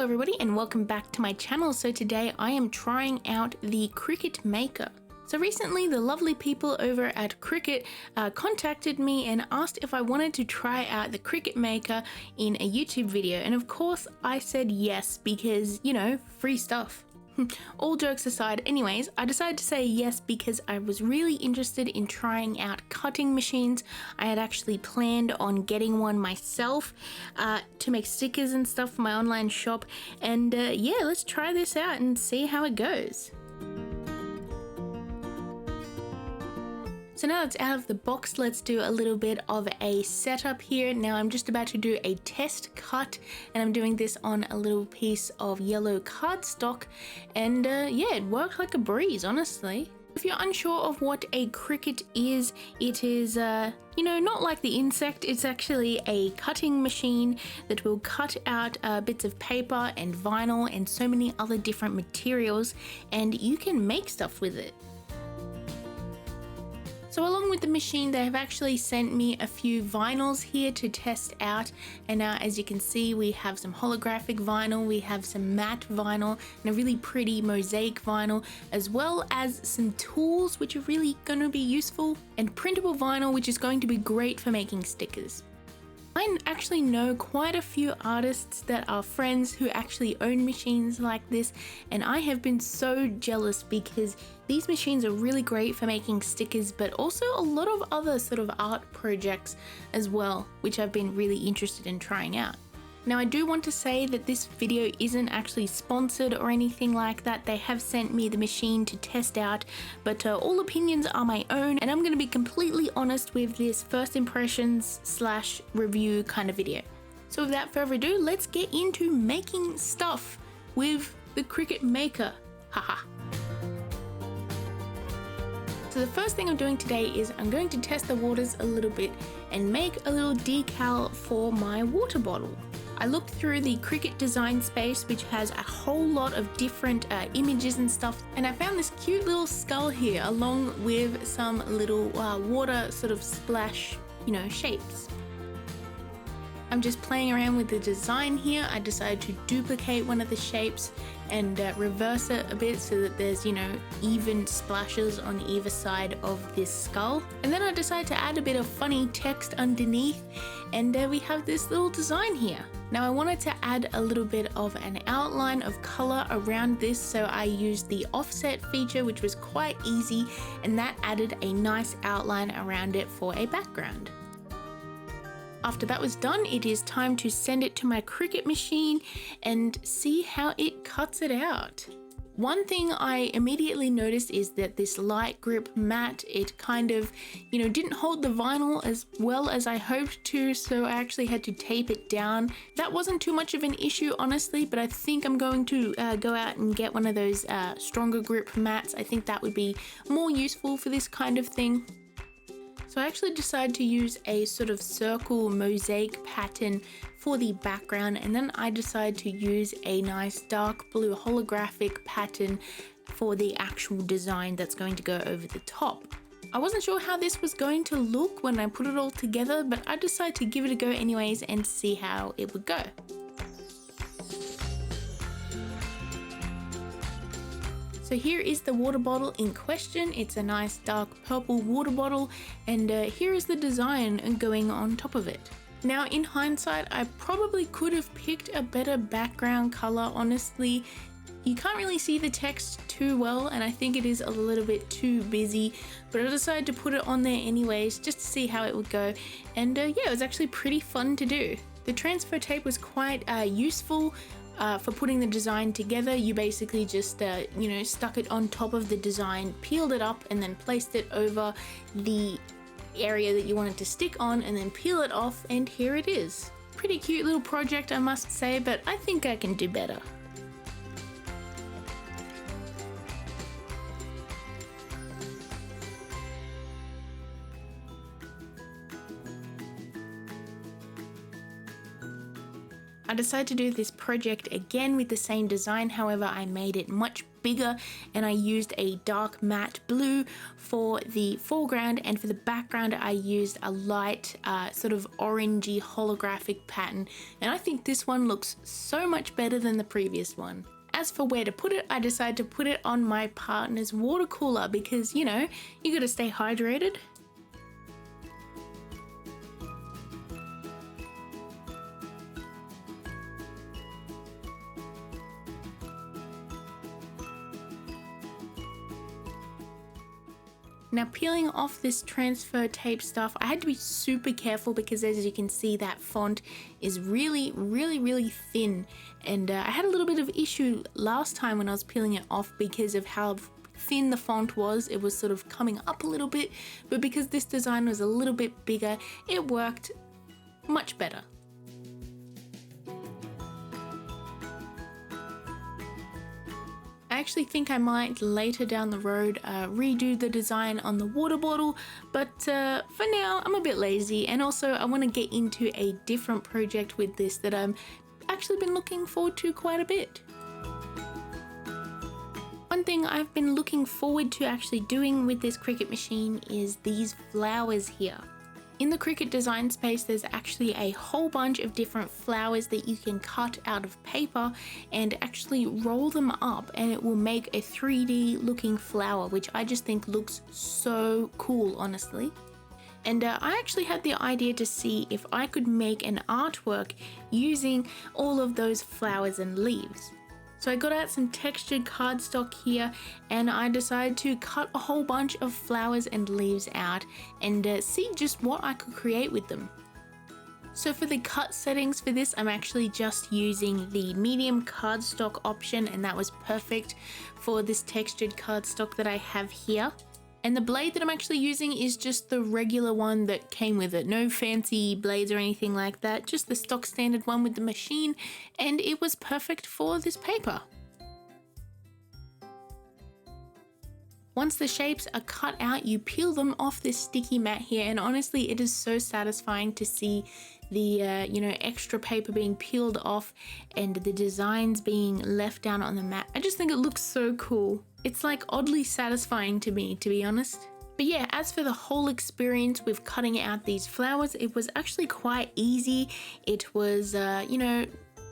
everybody and welcome back to my channel. So today I am trying out the Cricut Maker. So recently the lovely people over at Cricut contacted me and asked if I wanted to try out the Cricut Maker in a YouTube video, and of course I said yes because, you know, free stuff. All jokes aside, anyways, I decided to say yes because I was really interested in trying out cutting machines. I had actually planned on getting one myself to make stickers and stuff for my online shop, and yeah, let's try this out and see how it goes. So now it's out of the box, let's do a little bit of a setup here. Now I'm just about to do a test cut, and I'm doing this on a little piece of yellow cardstock, and yeah, it worked like a breeze, honestly. If you're unsure of what a Cricut is, it is, you know, not like the insect. It's actually a cutting machine that will cut out bits of paper and vinyl and so many other different materials, and you can make stuff with it. So along with the machine, they have actually sent me a few vinyls here to test out, and as you can see, we have some holographic vinyl, we have some matte vinyl, and a really pretty mosaic vinyl, as well as some tools which are really going to be useful, and printable vinyl, which is going to be great for making stickers. I actually know quite a few artists that are friends who actually own machines like this, and I have been so jealous because these machines are really great for making stickers, but also a lot of other sort of art projects as well, which I've been really interested in trying out. Now I do want to say that this video isn't actually sponsored or anything like that. They have sent me the machine to test out, but all opinions are my own, and I'm going to be completely honest with this first impressions / review kind of video. So without further ado, let's get into making stuff with the Cricut Maker. Haha. So the first thing I'm doing today is I'm going to test the waters a little bit and make a little decal for my water bottle. I looked through the Cricut design space, which has a whole lot of different images and stuff, and I found this cute little skull here along with some little water sort of splash, you know, shapes. I'm just playing around with the design here. I decided to duplicate one of the shapes and reverse it a bit so that there's, you know, even splashes on either side of this skull. And then I decided to add a bit of funny text underneath, and we have this little design here. Now I wanted to add a little bit of an outline of color around this, so I used the offset feature, which was quite easy, and that added a nice outline around it for a background. After that was done, it is time to send it to my Cricut machine and see how it cuts it out. One thing I immediately noticed is that this light grip mat, it kind of, you know, didn't hold the vinyl as well as I hoped to, so I actually had to tape it down. That wasn't too much of an issue, honestly, but I think I'm going to go out and get one of those stronger grip mats. I think that would be more useful for this kind of thing. So I actually decided to use a sort of circle mosaic pattern for the background, and then I decided to use a nice dark blue holographic pattern for the actual design that's going to go over the top. I wasn't sure how this was going to look when I put it all together, but I decided to give it a go anyways and see how it would go. So here is the water bottle in question. It's a nice dark purple water bottle, and here is the design going on top of it. Now in hindsight, I probably could have picked a better background color, honestly. You can't really see the text too well, and I think it is a little bit too busy, but I decided to put it on there anyways just to see how it would go, and yeah, it was actually pretty fun to do. The transfer tape was quite useful for putting the design together. You basically just you know, stuck it on top of the design, peeled it up, and then placed it over the area that you wanted to stick on, and then peel it off, and here it is. Pretty cute little project, I must say, but I think I can do better. I decided to do this project again with the same design, however I made it much bigger, and I used a dark matte blue for the foreground, and for the background I used a light sort of orangey holographic pattern, and I think this one looks so much better than the previous one. As for where to put it, I decided to put it on my partner's water cooler because, you know, you gotta stay hydrated. Now, peeling off this transfer tape stuff, I had to be super careful because, as you can see, that font is really thin, and I had a little bit of issue last time when I was peeling it off because of how thin the font was. It was sort of coming up a little bit, but because this design was a little bit bigger, it worked much better. I actually think I might later down the road redo the design on the water bottle, but for now I'm a bit lazy, and also I want to get into a different project with this that I've actually been looking forward to quite a bit. One thing I've been looking forward to actually doing with this Cricut machine is these flowers here. In the Cricut design space, there's actually a whole bunch of different flowers that you can cut out of paper and actually roll them up, and it will make a 3D looking flower, which I just think looks so cool, honestly. And I actually had the idea to see if I could make an artwork using all of those flowers and leaves. So I got out some textured cardstock here, and I decided to cut a whole bunch of flowers and leaves out and see just what I could create with them. So for the cut settings for this, I'm actually just using the medium cardstock option, and that was perfect for this textured cardstock that I have here. And the blade that I'm actually using is just the regular one that came with it. No fancy blades or anything like that, just the stock standard one with the machine, and it was perfect for this paper. Once the shapes are cut out, you peel them off this sticky mat here, and honestly it is so satisfying to see the you know, extra paper being peeled off and the designs being left down on the mat. I just think it looks so cool. It's like oddly satisfying to me, to be honest. But yeah, as for the whole experience with cutting out these flowers, it was actually quite easy. It was you know,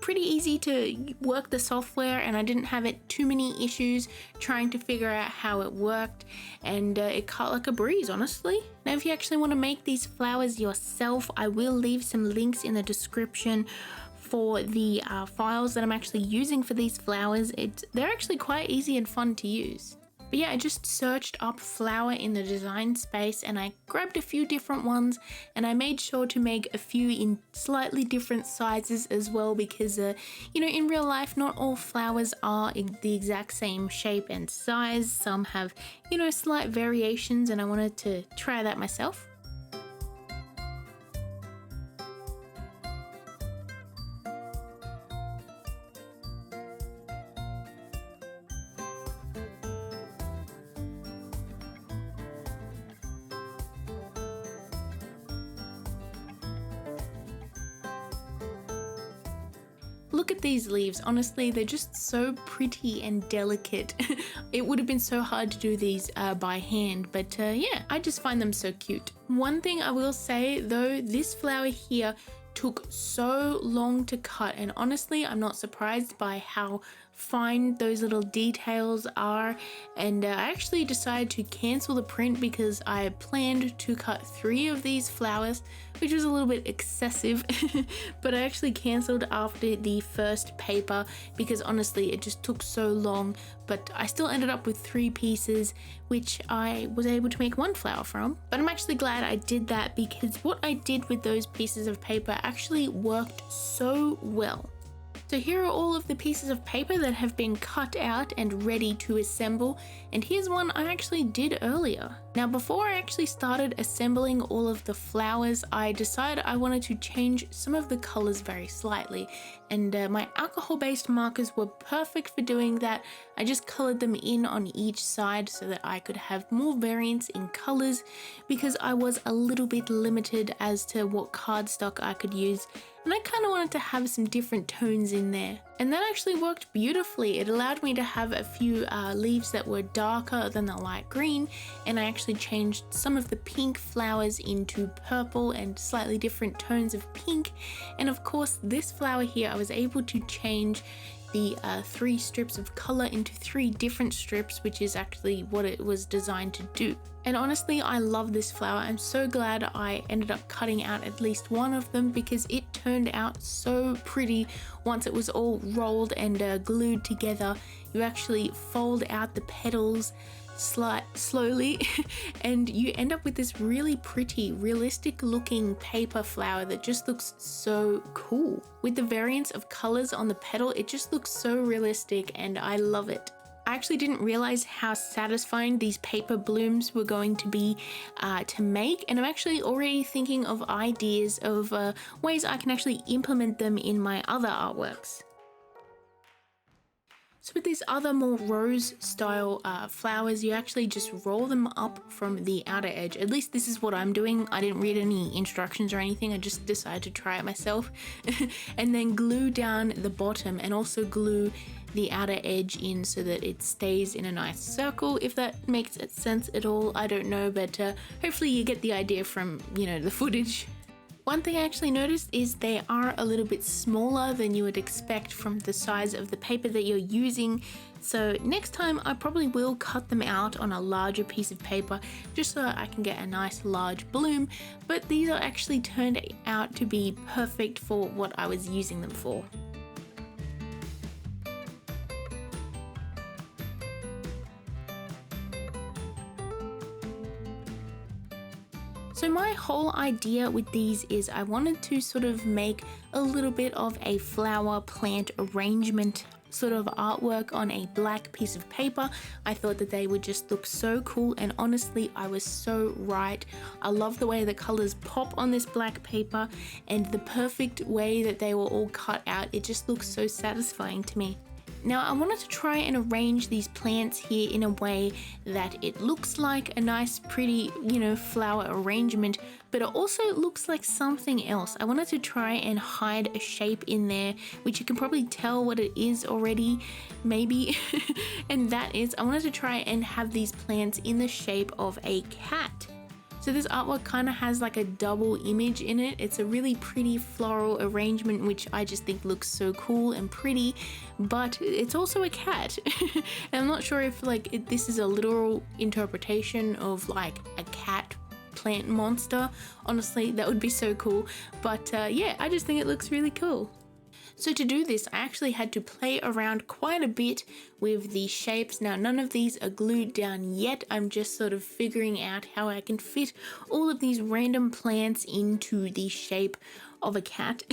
pretty easy to work the software, and I didn't have too many issues trying to figure out how it worked, and it cut like a breeze, honestly. Now if you actually want to make these flowers yourself, I will leave some links in the description for the files that I'm actually using for these flowers. They're actually quite easy and fun to use. But yeah, I just searched up flower in the design space, and I grabbed a few different ones, and I made sure to make a few in slightly different sizes as well, because you know, in real life not all flowers are the exact same shape and size. Some have, you know, slight variations, and I wanted to try that myself. Look at these leaves, honestly they're just so pretty and delicate. It would have been so hard to do these by hand, but yeah, I just find them so cute. One thing I will say though, this flower here took so long to cut, and honestly I'm not surprised by how fine those little details are, and I actually decided to cancel the print because I planned to cut 3 of these flowers, which was a little bit excessive. But I actually cancelled after the first paper because honestly it just took so long, but I still ended up with 3 pieces, which I was able to make 1 flower from. But I'm actually glad I did that because what I did with those pieces of paper actually worked so well. So here are all of the pieces of paper that have been cut out and ready to assemble, and here's one I actually did earlier. Now before I actually started assembling all of the flowers, I decided I wanted to change some of the colors very slightly, and my alcohol-based markers were perfect for doing that. I just colored them in on each side so that I could have more variance in colors, because I was a little bit limited as to what cardstock I could use, and I kind of wanted to have some different tones in there. And that actually worked beautifully. It allowed me to have a few leaves that were darker than the light green, and I actually changed some of the pink flowers into purple and slightly different tones of pink. And of course, this flower here, I was able to change the 3 strips of color into 3 different strips, which is actually what it was designed to do. And honestly, I love this flower. I'm so glad I ended up cutting out at least one of them because it turned out so pretty once it was all rolled and glued together. You actually fold out the petals slowly and you end up with this really pretty, realistic looking paper flower that just looks so cool. With the variance of colors on the petal, it just looks so realistic and I love it. I actually didn't realize how satisfying these paper blooms were going to be to make, and I'm actually already thinking of ideas of ways I can actually implement them in my other artworks. So with these other more rose style flowers, you actually just roll them up from the outer edge. At least this is what I'm doing. I didn't read any instructions or anything. I just decided to try it myself. And then glue down the bottom and also glue the outer edge in so that it stays in a nice circle. If that makes sense at all, I don't know, but hopefully you get the idea from, the footage. One thing I actually noticed is they are a little bit smaller than you would expect from the size of the paper that you're using. So next time I probably will cut them out on a larger piece of paper just so I can get a nice large bloom. But these are actually turned out to be perfect for what I was using them for. So my whole idea with these is I wanted to sort of make a little bit of a flower plant arrangement sort of artwork on a black piece of paper. I thought that they would just look so cool, and honestly I was so right. I love the way the colors pop on this black paper and the perfect way that they were all cut out. It just looks so satisfying to me. Now I wanted to try and arrange these plants here in a way that it looks like a nice pretty, flower arrangement, but it also looks like something else. I wanted to try and hide a shape in there, which you can probably tell what it is already, maybe. And that is, I wanted to try and have these plants in the shape of a cat. So this artwork kind of has like a double image in it. It's a really pretty floral arrangement, which I just think looks so cool and pretty, but it's also a cat. And I'm not sure if this is a literal interpretation of like a cat plant monster. Honestly, that would be so cool. But yeah, I just think it looks really cool. So to do this, I actually had to play around quite a bit with the shapes. Now, none of these are glued down yet. I'm just sort of figuring out how I can fit all of these random plants into the shape of a cat.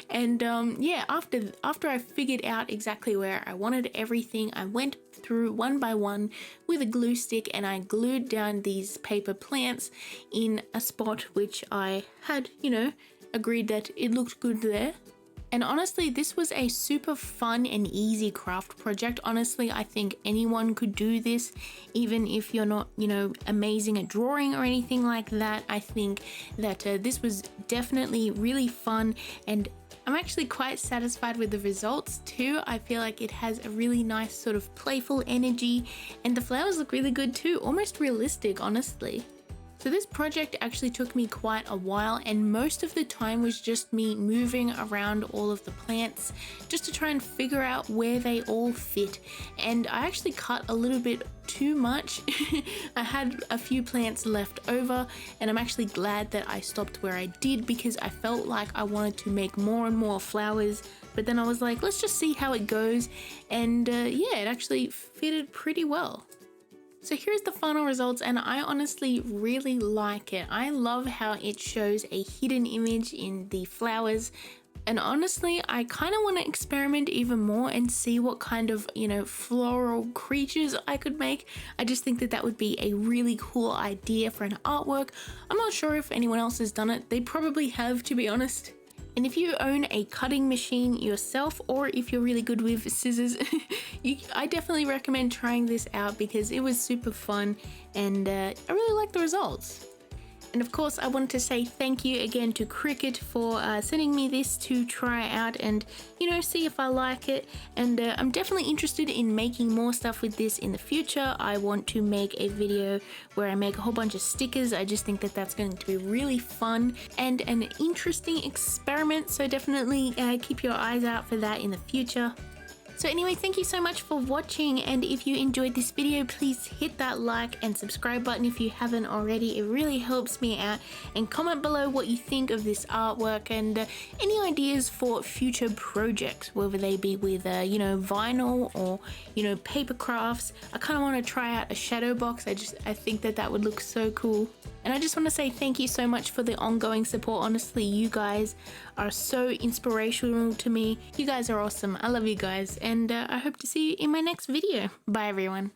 And yeah, after I figured out exactly where I wanted everything, I went through one by one with a glue stick and I glued down these paper plants in a spot which I had, agreed that it looked good there. And honestly, this was a super fun and easy craft project. Honestly, I think anyone could do this, even if you're not, amazing at drawing or anything like that. I think that this was definitely really fun, and I'm actually quite satisfied with the results too. I feel like it has a really nice sort of playful energy, and the flowers look really good too, almost realistic, honestly. So this project actually took me quite a while, and most of the time was just me moving around all of the plants just to try and figure out where they all fit. And I actually cut a little bit too much. I had a few plants left over, and I'm actually glad that I stopped where I did because I felt like I wanted to make more and more flowers. But then I was like, let's just see how it goes. And yeah, it actually fitted pretty well. So here's the final results, and I honestly really like it. I love how it shows a hidden image in the flowers, and honestly I kind of want to experiment even more and see what kind of floral creatures I could make. I just think that would be a really cool idea for an artwork. I'm not sure if anyone else has done it. They probably have, to be honest. And if you own a cutting machine yourself, or if you're really good with scissors, I definitely recommend trying this out because it was super fun, and I really like the results. And of course, I want to say thank you again to Cricut for sending me this to try out and, you know, see if I like it. And I'm definitely interested in making more stuff with this in the future. I want to make a video where I make a whole bunch of stickers. I just think that that's going to be really fun and an interesting experiment. So definitely keep your eyes out for that in the future. So anyway, thank you so much for watching, and if you enjoyed this video, please hit that like and subscribe button if you haven't already. It really helps me out, and comment below what you think of this artwork and any ideas for future projects, whether they be with you know, vinyl or, you know, paper crafts. I kind of want to try out a shadow box. I think that would look so cool. And I just want to say thank you so much for the ongoing support. Honestly, you guys are so inspirational to me. You guys are awesome. I love you guys, and I hope to see you in my next video. Bye everyone.